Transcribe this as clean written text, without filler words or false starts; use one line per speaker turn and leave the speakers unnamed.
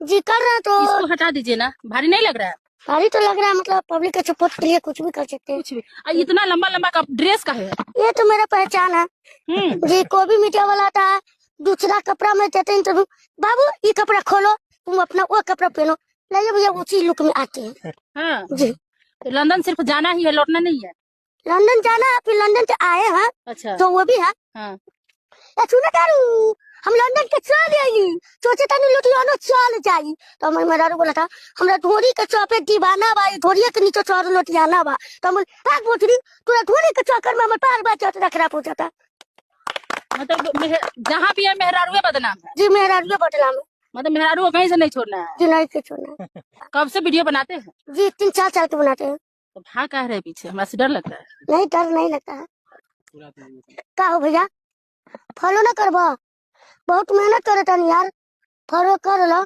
जी कर रहे हैं तो
इसको हटा दीजिए ना, भारी नहीं लग रहा है?
भारी तो लग रहा है, मतलब पब्लिक के सपोर्ट के लिए कुछ भी कर सकते हैं।
कुछ भी। इतना लंबा लंबा का ड्रेस का है?
ये तो मेरा पहचान है जी। कोई भी मीडिया वाला आता है, दूसरा कपड़ा में देते इंटरव्यू, बाबू ये कपड़ा खोलो, तुम अपना वो कपड़ा पहनो, नहीं भैया उसी लुक में आते हैं।
हाँ
जी।
तो लंदन सिर्फ जाना ही है, लौटना नहीं है?
लंदन जाना है, फिर लंदन से आए हैं।
अच्छा।
तो वो भी है।
हाँ।
सुना तारू, हम लंदन के चल आई, सोचे था लुधियाना चल जाई। तो मैं मेरा बोला था हमरा धोरी के चौपे दीवाना बा, धोरी के नीचे चौर लुधियाना बा। तो हम आग बोतरी तोरा धोरी के चक्कर में हमर पार बात खराब हो जाता।
मतलब जहाँ भी है मेहरारू बदनाम है?
जी मेहरारू बदनाम है।
मतलब मेहरारू को कहीं से नहीं छोड़ना है?
जी नहीं के छोड़ना है।
कब से वीडियो बनाते हैं?
जी 3-4 साल के बनाते हैं।
तो भाग कह रहे पीछे, हमरा से डर लगता है।
नहीं डर नहीं लगता है। का हो भैया फॉलो ना करबो, बहुत मेहनत करे तनी यार, फॉलो कर लो।